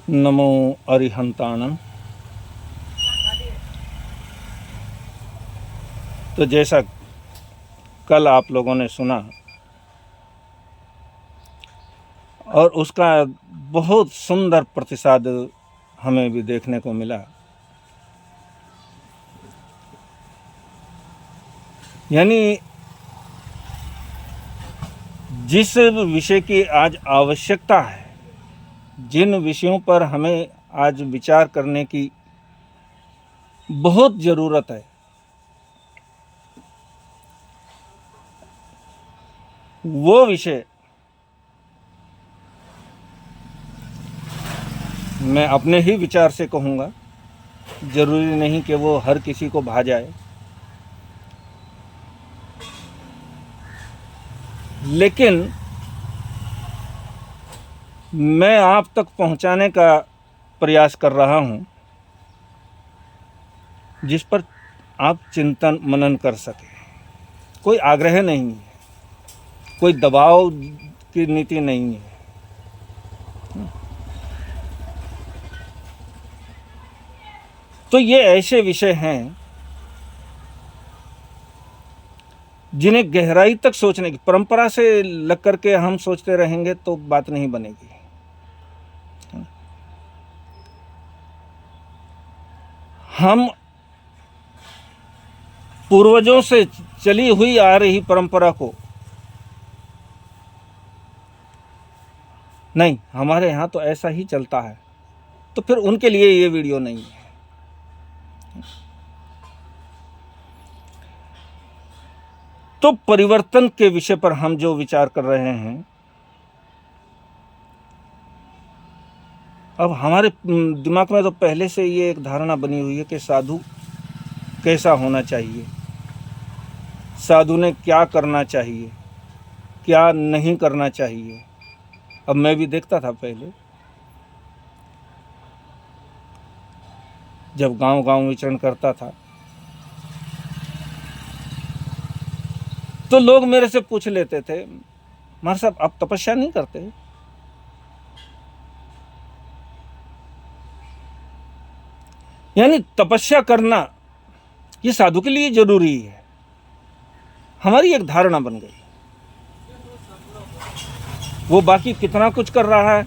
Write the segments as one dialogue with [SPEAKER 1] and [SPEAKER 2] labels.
[SPEAKER 1] नमो अरिहंताणम। तो जैसा कल आप लोगों ने सुना और उसका बहुत सुंदर प्रतिसाद हमें भी देखने को मिला, यानी जिस विषय की आज आवश्यकता है, जिन विषयों पर हमें आज विचार करने की बहुत ज़रूरत है, वो विषय मैं अपने ही विचार से कहूँगा। ज़रूरी नहीं कि वो हर किसी को भा जाए, लेकिन मैं आप तक पहुंचाने का प्रयास कर रहा हूं, जिस पर आप चिंतन मनन कर सकें। कोई आग्रह नहीं है, कोई दबाव की नीति नहीं है। तो ये ऐसे विषय हैं जिन्हें गहराई तक सोचने की, परंपरा से लग करके हम सोचते रहेंगे तो बात नहीं बनेगी। हम पूर्वजों से चली हुई आ रही परंपरा को नहीं, हमारे यहाँ तो ऐसा ही चलता है, तो फिर उनके लिए ये वीडियो नहीं है। तो परिवर्तन के विषय पर हम जो विचार कर रहे हैं, अब हमारे दिमाग में तो पहले से ये एक धारणा बनी हुई है कि साधु कैसा होना चाहिए, साधु ने क्या करना चाहिए, क्या नहीं करना चाहिए। अब मैं भी देखता था पहले, जब गांव-गांव विचरण करता था, तो लोग मेरे से पूछ लेते थे, महाराज साहब आप तपस्या नहीं करते? यानी तपस्या करना ये साधु के लिए जरूरी है। हमारी एक धारणा बन गई। वो बाकी कितना कुछ कर रहा है,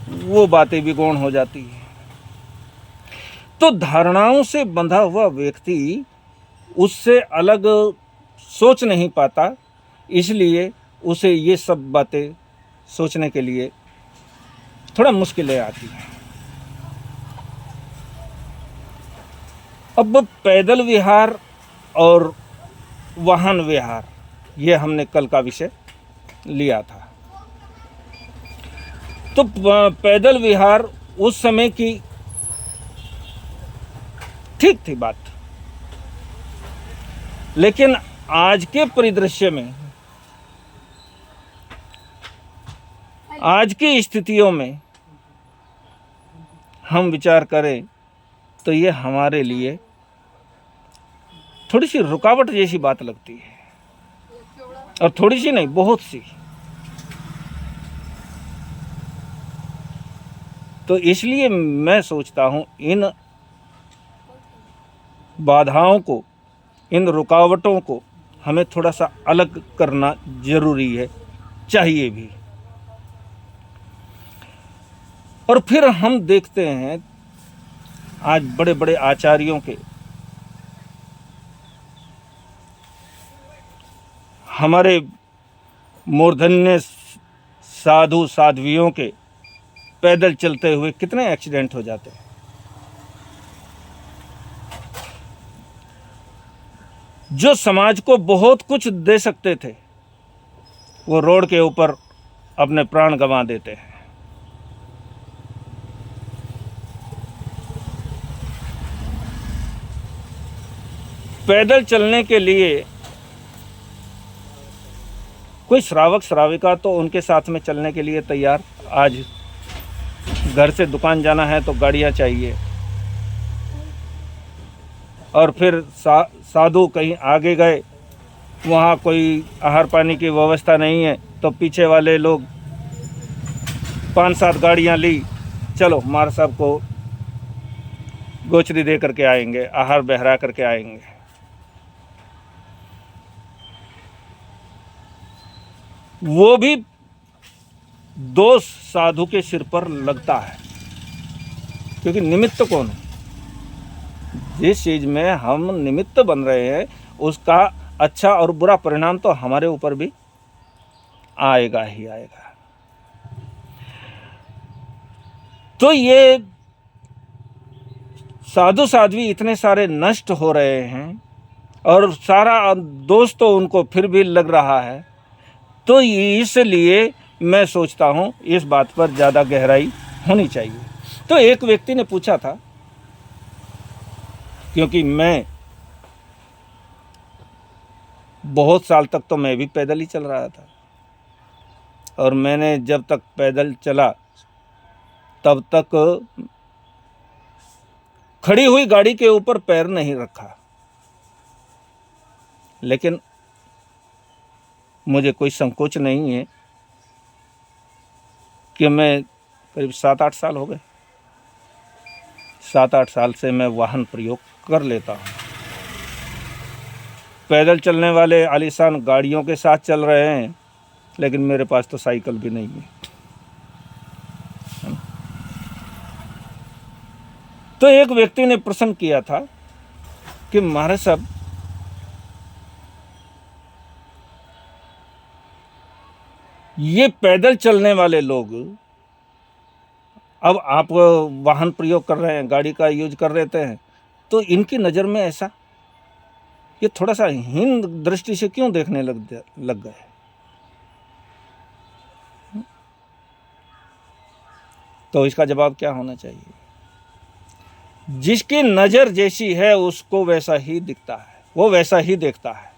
[SPEAKER 1] वो बातें भी गौण हो जाती है। तो धारणाओं से बंधा हुआ व्यक्ति उससे अलग सोच नहीं पाता, इसलिए उसे ये सब बातें सोचने के लिए थोड़ा मुश्किलें आती हैं। अब पैदल विहार और वाहन विहार, ये हमने कल का विषय लिया था। तो पैदल विहार उस समय की ठीक थी बात, लेकिन आज के परिदृश्य में, आज की स्थितियों में हम विचार करें तो ये हमारे लिए थोड़ी सी रुकावट जैसी बात लगती है, और थोड़ी सी नहीं, बहुत सी। तो इसलिए मैं सोचता हूं इन बाधाओं को, इन रुकावटों को हमें थोड़ा सा अलग करना जरूरी है, चाहिए भी। और फिर हम देखते हैं आज बड़े बड़े आचार्यों के, हमारे मूर्धन्य साधु साध्वियों के पैदल चलते हुए कितने एक्सीडेंट हो जाते हैं। जो समाज को बहुत कुछ दे सकते थे, वो रोड के ऊपर अपने प्राण गंवा देते हैं। पैदल चलने के लिए कोई श्रावक श्राविका तो उनके साथ में चलने के लिए तैयार। आज घर से दुकान जाना है तो गाड़ियां चाहिए, और फिर साधु कहीं आगे गए, वहाँ कोई आहार पानी की व्यवस्था नहीं है, तो पीछे वाले लोग 5-7 गाड़ियाँ ली चलो महाराज साहब को गोचरी दे करके आएंगे, आहार बहरा करके आएंगे। वो भी दोष साधु के सिर पर लगता है, क्योंकि निमित्त कौन है? जिस चीज में हम निमित्त बन रहे हैं उसका अच्छा और बुरा परिणाम तो हमारे ऊपर भी आएगा ही आएगा। तो ये साधु साध्वी इतने सारे नष्ट हो रहे हैं और सारा दोष तो उनको फिर भी लग रहा है, तो इसलिए मैं सोचता हूँ इस बात पर ज़्यादा गहराई होनी चाहिए। तो एक व्यक्ति ने पूछा था, क्योंकि मैं बहुत साल तक तो मैं भी पैदल ही चल रहा था, और मैंने जब तक पैदल चला तब तक खड़ी हुई गाड़ी के ऊपर पैर नहीं रखा, लेकिन मुझे कोई संकोच नहीं है कि मैं करीब 7-8 साल हो गए, 7-8 साल से मैं वाहन प्रयोग कर लेता हूँ। पैदल चलने वाले आलीशान गाड़ियों के साथ चल रहे हैं, लेकिन मेरे पास तो साइकिल भी नहीं है। तो एक व्यक्ति ने प्रश्न किया था कि महाराज साहब, ये पैदल चलने वाले लोग, अब आप वाहन प्रयोग कर रहे हैं, गाड़ी का यूज कर रहे हैं, तो इनकी नज़र में ऐसा ये थोड़ा सा हीन दृष्टि से क्यों देखने लग गए? तो इसका जवाब क्या होना चाहिए? जिसकी नज़र जैसी है उसको वैसा ही दिखता है, वो वैसा ही देखता है।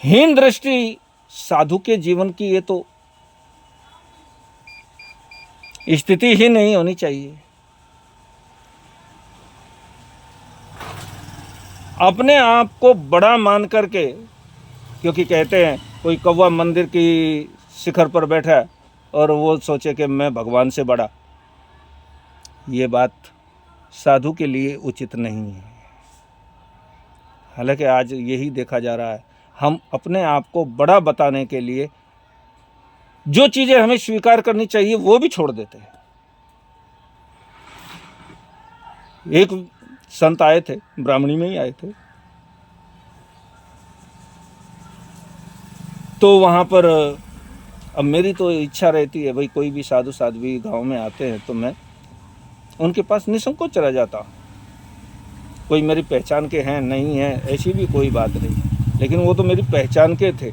[SPEAKER 1] हीन दृष्टि साधु के जीवन की ये तो स्थिति ही नहीं होनी चाहिए। अपने आप को बड़ा मान करके, क्योंकि कहते हैं कोई कौवा मंदिर की शिखर पर बैठा है और वो सोचे कि मैं भगवान से बड़ा, ये बात साधु के लिए उचित नहीं है। हालांकि आज यही देखा जा रहा है, हम अपने आप को बड़ा बताने के लिए जो चीज़ें हमें स्वीकार करनी चाहिए वो भी छोड़ देते हैं। एक संत आए थे, ब्राह्मणी में ही आए थे, तो वहाँ पर अब मेरी तो इच्छा रहती है भाई, कोई भी साधु साध्वी गांव में आते हैं तो मैं उनके पास निसंकोच चला जाता हूँ। कोई मेरी पहचान के हैं नहीं है ऐसी भी कोई बात नहीं, लेकिन वो तो मेरी पहचान के थे।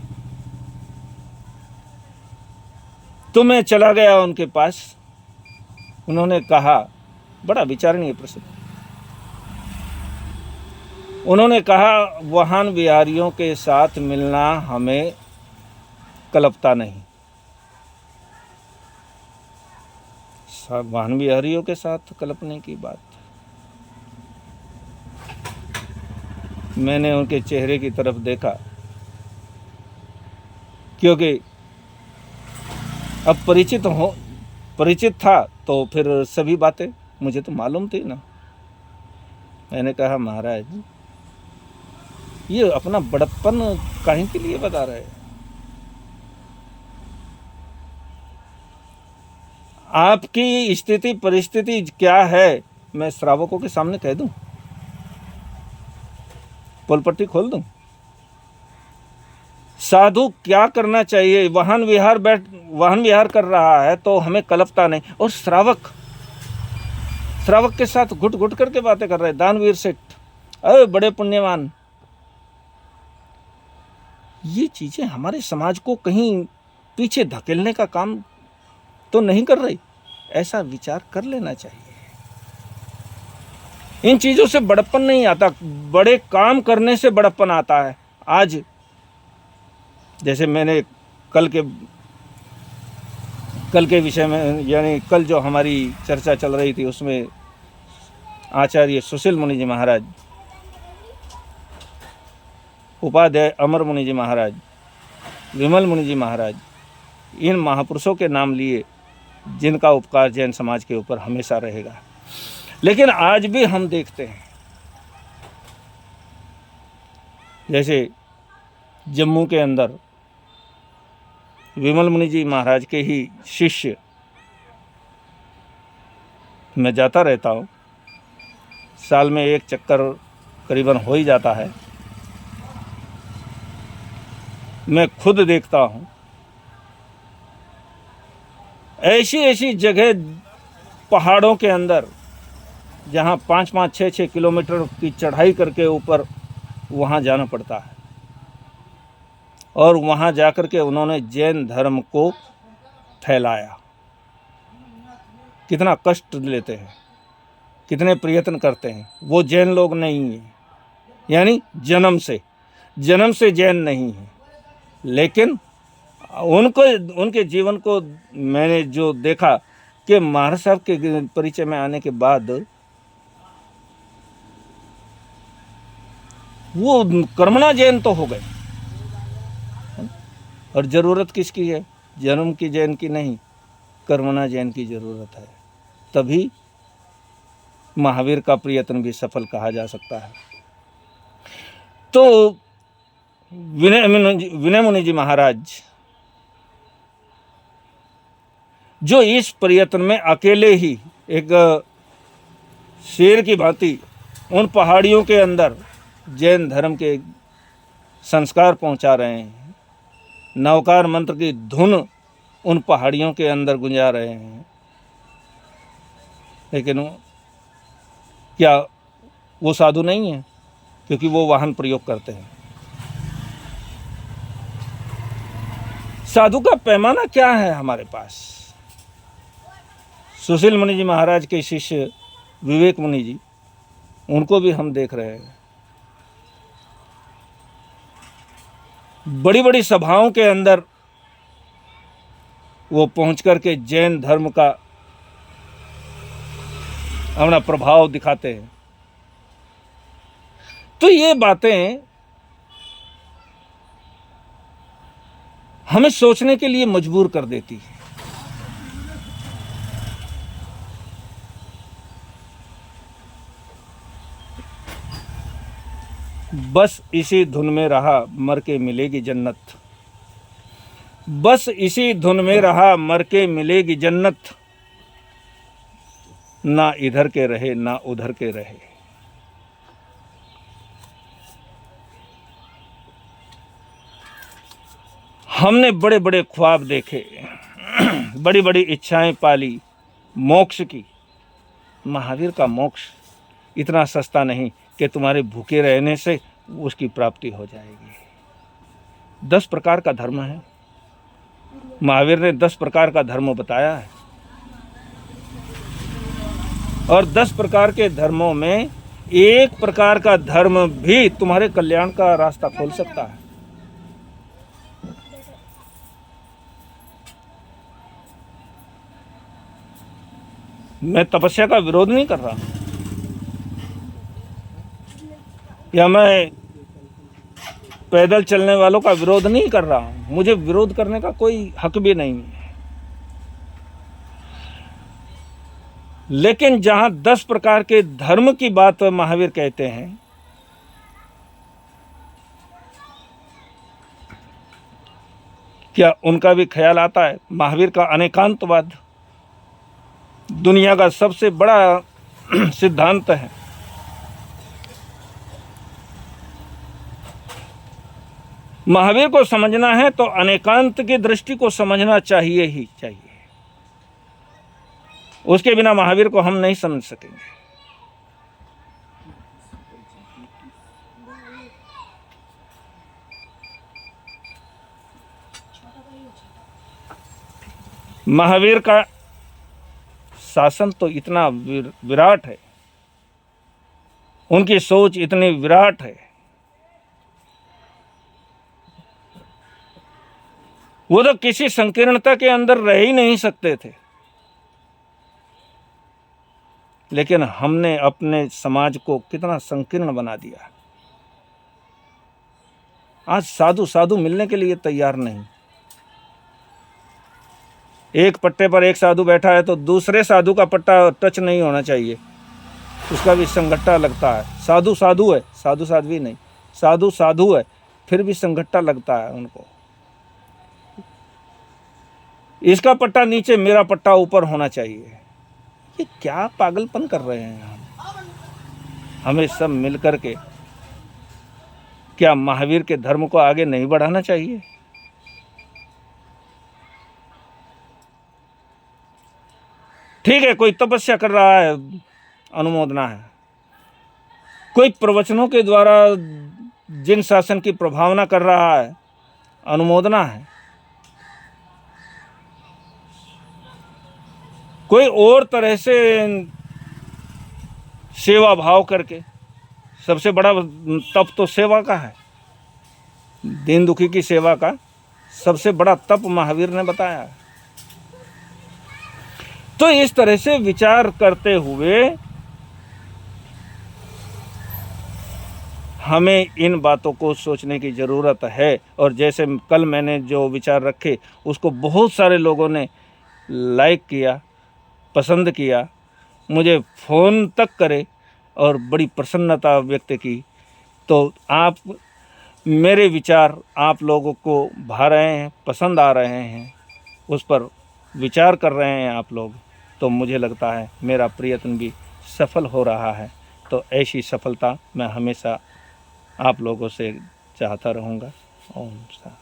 [SPEAKER 1] तो मैं चला गया उनके पास। उन्होंने कहा, बड़ा विचारणीय प्रश्न, उन्होंने कहा वाहन विहारियों के साथ मिलना हमें कलपता नहीं। वाहन विहारियों के साथ कलपने की बात, मैंने उनके चेहरे की तरफ देखा, क्योंकि अब परिचित था तो फिर सभी बातें मुझे तो मालूम थी ना। मैंने कहा महाराज, ये अपना बड़प्पन काहे के लिए बता रहे हैं? आपकी स्थिति परिस्थिति क्या है मैं श्रावकों के सामने कह दूं? पोलपट्टी खोल दूं? साधु क्या करना चाहिए? वाहन विहार कर रहा है तो हमें कलपता नहीं, और श्रावक के साथ घुट घुट करके बातें कर रहे हैं। दानवीर सेठ, अरे बड़े पुण्यवान। ये चीजें हमारे समाज को कहीं पीछे धकेलने का काम तो नहीं कर रही? ऐसा विचार कर लेना चाहिए। इन चीजों से बड़प्पन नहीं आता, बड़े काम करने से बड़प्पन आता है। आज जैसे मैंने कल के विषय में, यानी कल जो हमारी चर्चा चल रही थी उसमें आचार्य सुशील मुनि जी महाराज, उपाध्याय अमर मुनि जी महाराज, विमल मुनि जी महाराज, इन महापुरुषों के नाम लिए जिनका उपकार जैन समाज के ऊपर हमेशा रहेगा। लेकिन आज भी हम देखते हैं, जैसे जम्मू के अंदर विमल मुनि जी महाराज के ही शिष्य, मैं जाता रहता हूँ, साल में एक चक्कर करीबन हो ही जाता है। मैं खुद देखता हूँ ऐसी ऐसी जगह पहाड़ों के अंदर जहाँ 5-5, 6-6 किलोमीटर की चढ़ाई करके ऊपर वहाँ जाना पड़ता है, और वहाँ जाकर के उन्होंने जैन धर्म को फैलाया। कितना कष्ट लेते हैं, कितने प्रयत्न करते हैं। वो जैन लोग नहीं हैं, यानी जन्म से जैन नहीं है, लेकिन उनके जीवन को मैंने जो देखा कि महाराज साहब के परिचय में आने के बाद वो कर्मणा जैन तो हो गए। और ज़रूरत किसकी है? जन्म की जैन की नहीं, कर्मणा जैन की ज़रूरत है। तभी महावीर का प्रयत्न भी सफल कहा जा सकता है। तो विनय मुनि जी महाराज जो इस प्रयत्न में अकेले ही एक शेर की भांति उन पहाड़ियों के अंदर जैन धर्म के संस्कार पहुंचा रहे हैं, नवकार मंत्र की धुन उन पहाड़ियों के अंदर गुंजा रहे हैं, लेकिन क्या वो साधु नहीं है? क्योंकि वो वाहन प्रयोग करते हैं। साधु का पैमाना क्या है हमारे पास? सुशील मुनि जी महाराज के शिष्य विवेक मुनि जी, उनको भी हम देख रहे हैं। बड़ी बड़ी सभाओं के अंदर वो पहुंच करके जैन धर्म का अपना प्रभाव दिखाते हैं। तो ये बातें हमें सोचने के लिए मजबूर कर देती है। बस इसी धुन में रहा मर के मिलेगी जन्नत, बस इसी धुन में रहा मर के मिलेगी जन्नत, ना इधर के रहे ना उधर के रहे। हमने बड़े बड़े ख्वाब देखे, बड़ी बड़ी इच्छाएं पाली मोक्ष की। महावीर का मोक्ष इतना सस्ता नहीं कि तुम्हारे भूखे रहने से उसकी प्राप्ति हो जाएगी। 10 प्रकार का धर्म है, महावीर ने 10 प्रकार का धर्म बताया है, और 10 प्रकार के धर्मों में एक प्रकार का धर्म भी तुम्हारे कल्याण का रास्ता खोल सकता है। मैं तपस्या का विरोध नहीं कर रहा, या मैं पैदल चलने वालों का विरोध नहीं कर रहा हूं। मुझे विरोध करने का कोई हक भी नहीं है। लेकिन जहां 10 प्रकार के धर्म की बात महावीर कहते हैं, क्या उनका भी ख्याल आता है? महावीर का अनेकांतवाद दुनिया का सबसे बड़ा सिद्धांत है। महावीर को समझना है तो अनेकांत की दृष्टि को समझना चाहिए ही चाहिए। उसके बिना महावीर को हम नहीं समझ सकेंगे। महावीर का शासन तो इतना विराट है, उनकी सोच इतनी विराट है, वो तो किसी संकीर्णता के अंदर रह ही नहीं सकते थे। लेकिन हमने अपने समाज को कितना संकीर्ण बना दिया। आज साधु साधु मिलने के लिए तैयार नहीं। एक पट्टे पर एक साधु बैठा है तो दूसरे साधु का पट्टा टच नहीं होना चाहिए, उसका भी संगट्टा लगता है। साधु साधु है, साधु साध्वी नहीं, साधु साधु है फिर भी संगट्टा लगता है उनको। इसका पट्टा नीचे, मेरा पट्टा ऊपर होना चाहिए। ये क्या पागलपन कर रहे हैं हमें सब मिलकर के। क्या महावीर के धर्म को आगे नहीं बढ़ाना चाहिए? ठीक है, कोई तपस्या कर रहा है, अनुमोदना है। कोई प्रवचनों के द्वारा जिन शासन की प्रभावना कर रहा है, अनुमोदना है। कोई और तरह से सेवा भाव करके, सबसे बड़ा तप तो सेवा का है। दीन दुखी की सेवा का सबसे बड़ा तप महावीर ने बताया है। तो इस तरह से विचार करते हुए हमें इन बातों को सोचने की ज़रूरत है। और जैसे कल मैंने जो विचार रखे उसको बहुत सारे लोगों ने लाइक किया, पसंद किया, मुझे फ़ोन तक करे और बड़ी प्रसन्नता व्यक्त की। तो आप मेरे विचार आप लोगों को भा रहे हैं, पसंद आ रहे हैं, उस पर विचार कर रहे हैं आप लोग, तो मुझे लगता है मेरा प्रयत्न भी सफल हो रहा है। तो ऐसी सफलता मैं हमेशा आप लोगों से चाहता रहूँगा। ओम शांति।